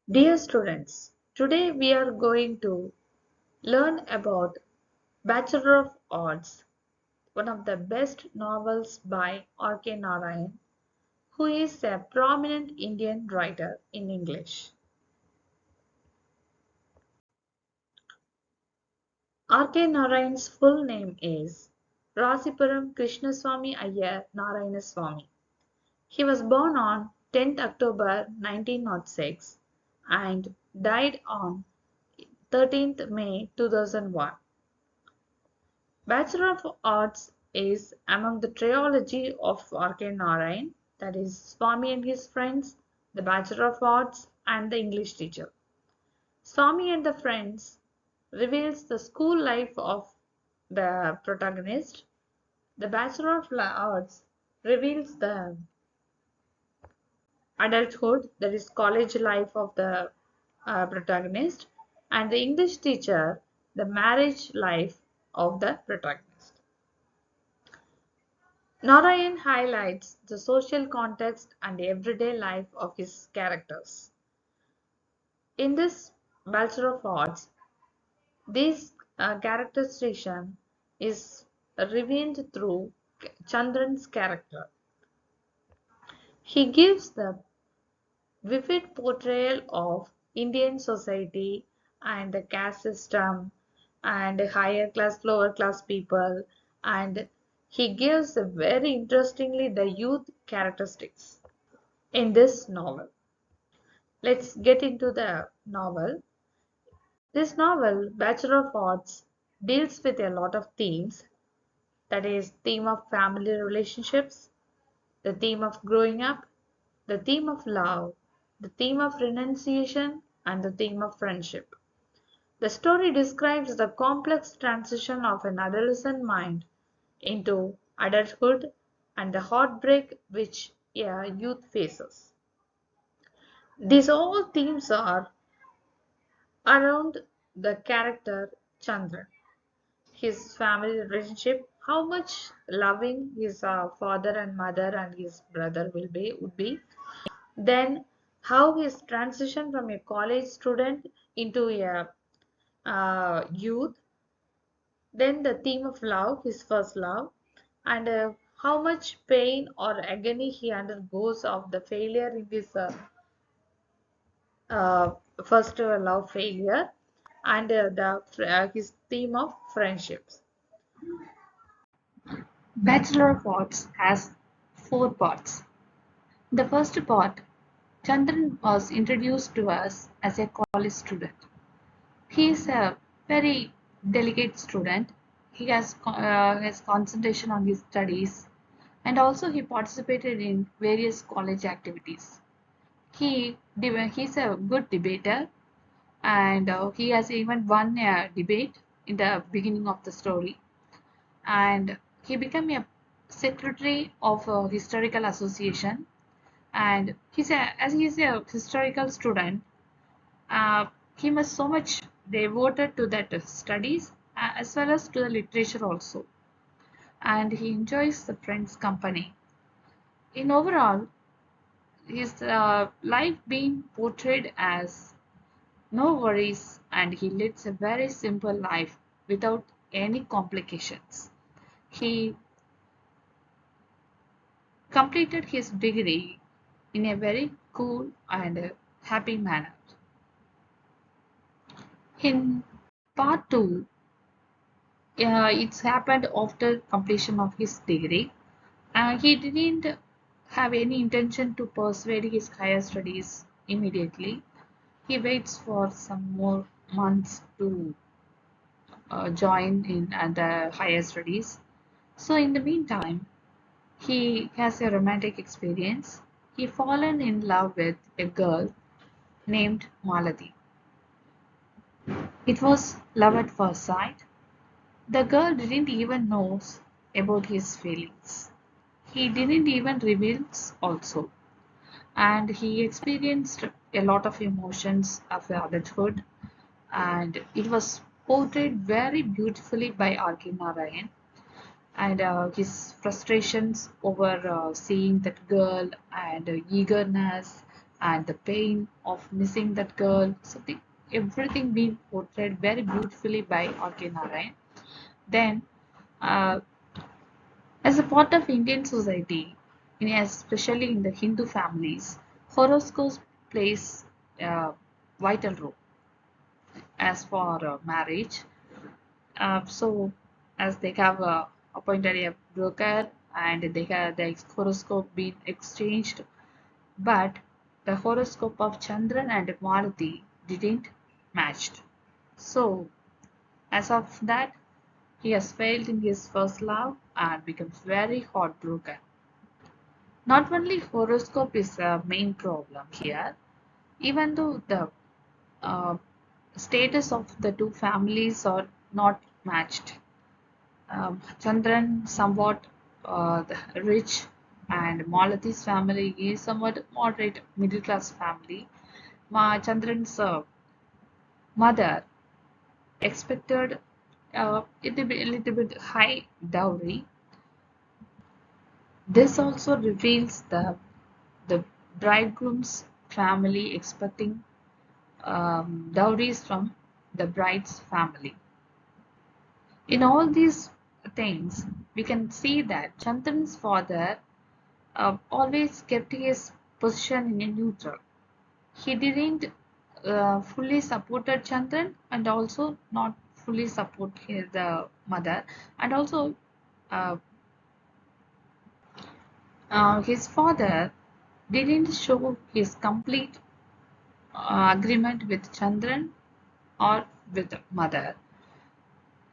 Dear students, today we are going to learn about Bachelor of Arts, one of the best novels by R.K.Narayan, who is a prominent Indian writer in English. R.K. Narayan's full name is Rasipuram Krishnaswamy Iyer Narayanaswamy. He was born on 10th October 1906 and died on 13th May 2001. Bachelor of Arts is among the trilogy of R.K. Narayan, that is Swami and His Friends, The Bachelor of Arts, and The English Teacher. Swami and the Friends reveals the school life of the protagonist. The Bachelor of Arts reveals the adulthood, that is college life of the protagonist, and the English Teacher, the marriage life of the protagonist. Narayan highlights the social context and everyday life of his characters. In this Bachelor of Arts, this characterization is revealed through Chandran's character. He gives the vivid portrayal of Indian society and the caste system and higher class, lower class people, and he gives very interestingly the youth characteristics in this novel. Let's get into the novel. This novel, Bachelor of Arts, deals with a lot of themes, that is, theme of family relationships, the theme of growing up, the theme of love, the theme of renunciation, and the theme of friendship. The story describes the complex transition of an adolescent mind into adulthood and the heartbreak which a youth faces. These all themes are around the character Chandran, his family relationship, how much loving his father and mother and his brother would be, then how his transition from a college student into a youth, then the theme of love, his first love, and how much pain or agony he undergoes of the failure in this uh, first love failure, and his theme of friendships. Bachelor of Arts has four parts. The first part, Chandran was introduced to us as a college student. He is a very delicate student. He has concentration on his studies, and also he participated in various college activities. He's a good debater, and he has even won a debate in the beginning of the story. And he became a secretary of a historical association, and as he's a historical student, uh, he was so much devoted to that studies as well as to the literature also, and he enjoys the friends company. In overall, his life being portrayed as no worries, and he leads a very simple life without any complications. He completed his degree in a very cool and happy manner. In part 2, it's happened after completion of his degree. He didn't have any intention to pursue his higher studies immediately. He waits for some more months to join in the higher studies. So in the meantime, he has a romantic experience. He fallen in love with a girl named Malati. It was love at first sight. The girl didn't even know about his feelings. He didn't even reveal also. And he experienced a lot of emotions of adulthood, and it was portrayed very beautifully by R.K. Narayan, and his frustrations over seeing that girl, and eagerness and the pain of missing that girl. So everything being portrayed very beautifully by R.K. Narayan. Then, uh, as a part of Indian society, especially in the Hindu families, horoscopes plays a vital role as for marriage. So, as they have appointed a broker and they have the horoscope being exchanged, but the horoscope of Chandran and Malati didn't matched. So, as of that, he has failed in his first love and becomes very heartbroken. Not only horoscope is a main problem here, even though the uh, status of the two families are not matched. Chandran somewhat rich and Malati's family is somewhat moderate middle class family. Chandran's mother expected a little bit high dowry. This also reveals the bridegroom's family expecting dowries from the bride's family. In all these things, we can see that Chandran's father always kept his position in a neutral. He didn't fully supported Chandran and also not fully support the mother, and also uh, his father didn't show his complete agreement with Chandran or with mother.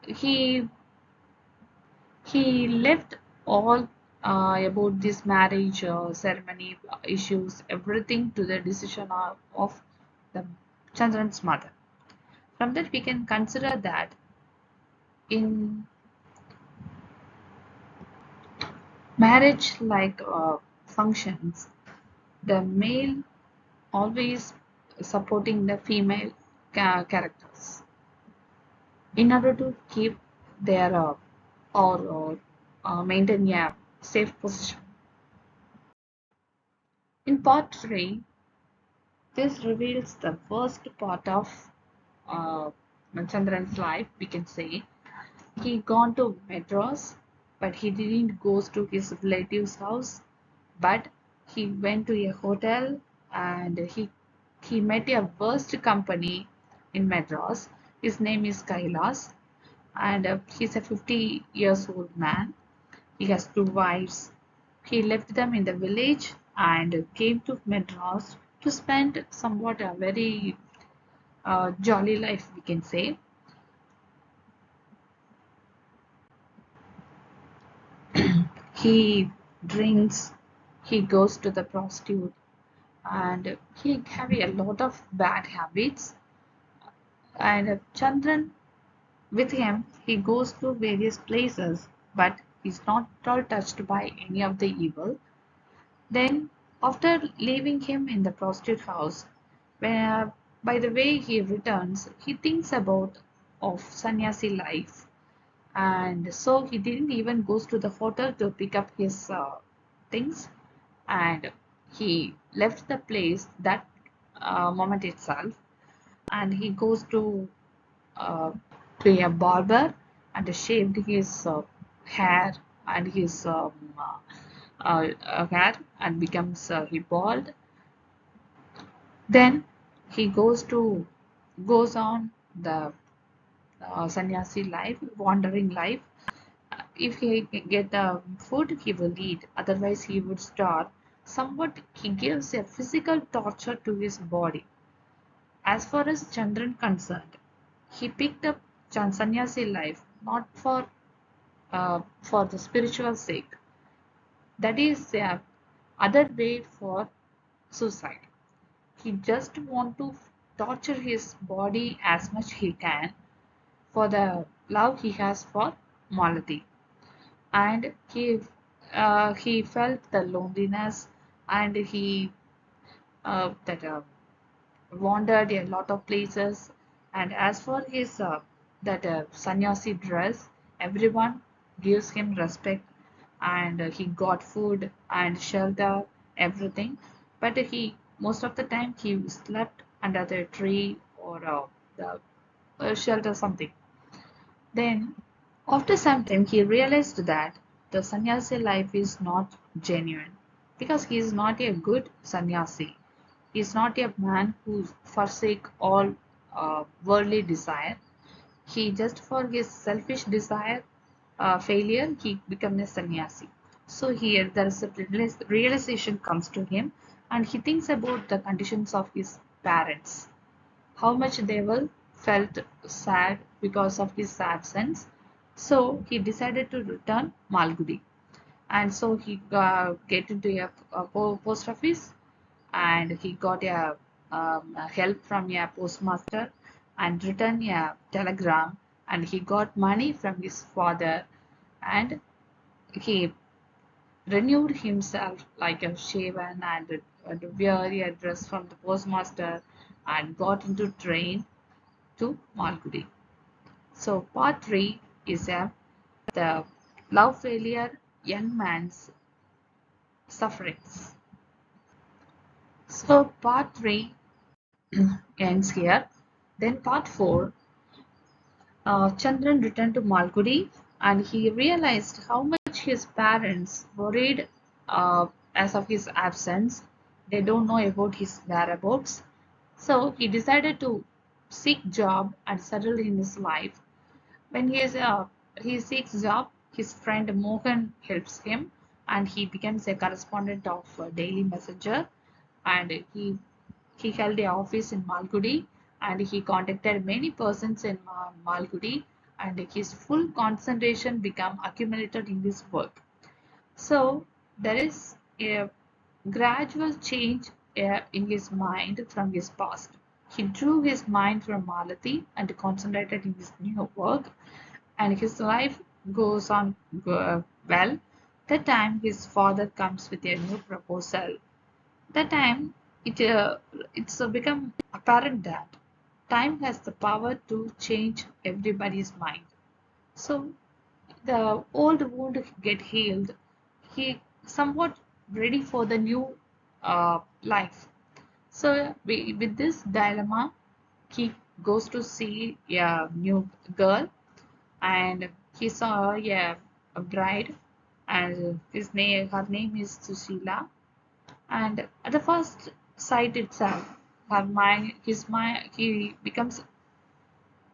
He he left all about this marriage ceremony issues, everything to the decision of the Chandran's mother. From that, we can consider that in marriage like functions, the male always supporting the female characters in order to keep their or maintain a safe position. In part 3, this reveals the first part of uh, Chandran's life, we can say. He gone to Madras, but he didn't go to his relative's house, but he went to a hotel and he met a worst company in Madras. His name is Kailas, and he's a 50 years old man. He has two wives. He left them in the village and came to Madras to spend somewhat a very jolly life, we can say. He drinks, he goes to the prostitute, and he have a lot of bad habits. And Chandran, with him, he goes to various places, but he's not at all touched by any of the evil. Then, after leaving him in the prostitute house, where by the way he returns, he thinks about of sannyasi life, and so he didn't even goes to the hotel to pick up his things, and he left the place that moment itself, and he goes uh, to a barber and shaved his hair and his hair and becomes he bald. Then he goes on the sannyasi life, wandering life. If he get the food, he will eat. Otherwise, he would starve. Somewhat, he gives a physical torture to his body. As far as Chandran concerned, he picked up sannyasi life not for the spiritual sake. That is the other way for suicide. He just want to torture his body as much he can for the love he has for Malati, and he felt the loneliness, and he that wandered a lot of places. And as for his that sannyasi dress, everyone gives him respect, and he got food and shelter, everything. But he most of the time he slept under the tree or the shelter something. Then, after some time, he realized that the sannyasi life is not genuine because he is not a good sannyasi. He is not a man who forsake all worldly desire. He just for his selfish desire failure, he become a sannyasi. So here there is a realization comes to him, and he thinks about the conditions of his parents, how much they will felt sad because of his absence. So he decided to return Malgudi, and so he get into a post office, and he got a help from a postmaster and written a telegram, and he got money from his father, and he renewed himself like a shaven and wear a dress from the postmaster and got into train to Malgudi. So part 3 is the love failure young man's sufferings. So part 3 ends here. Then part 4, Chandran returned to Malgudi and he realized how much his parents worried as of his absence. They don't know about his whereabouts. So he decided to seek job and settle in his life. When he seeks job, his friend Mohan helps him, and he becomes a correspondent of Daily Messenger, and he held a office in Malgudi, and he contacted many persons in Malgudi, and his full concentration became accumulated in this work. So there is a gradual change in his mind from his past. He drew his mind from Malati and concentrated in his new work, and his life goes on well. That time his father comes with a new proposal. That time it's become apparent that time has the power to change everybody's mind. So the old wound get healed. He somewhat ready for the new life. So with this dilemma, he goes to see a new girl, and he saw a bride, and her name is Sushila, and at the first sight itself he becomes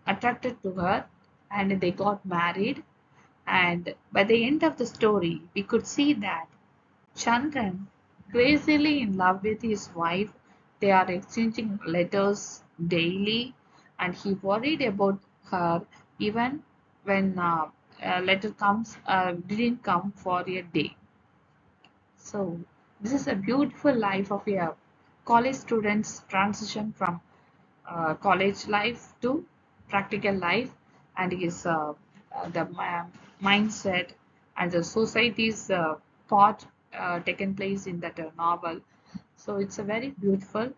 attracted to her, and they got married. And by the end of the story we could see that Chandran crazily in love with his wife. They are exchanging letters daily, and he worried about her even when a letter comes didn't come for a day. So this is a beautiful life of a college student's transition from college life to practical life, and his the mindset and the society's part taken place in that novel. So it's a very beautiful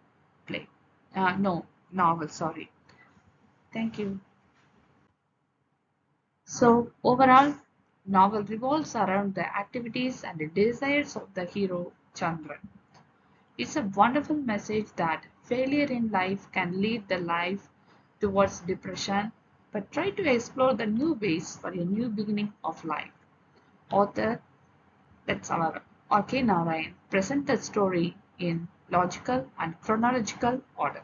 play. No, novel. Sorry. Thank you. So overall, novel revolves around the activities and the desires of the hero Chandran. It's a wonderful message that failure in life can lead the life towards depression, but try to explore the new ways for a new beginning of life. Author, that's our R.K. Narayan, present the story in logical and chronological order.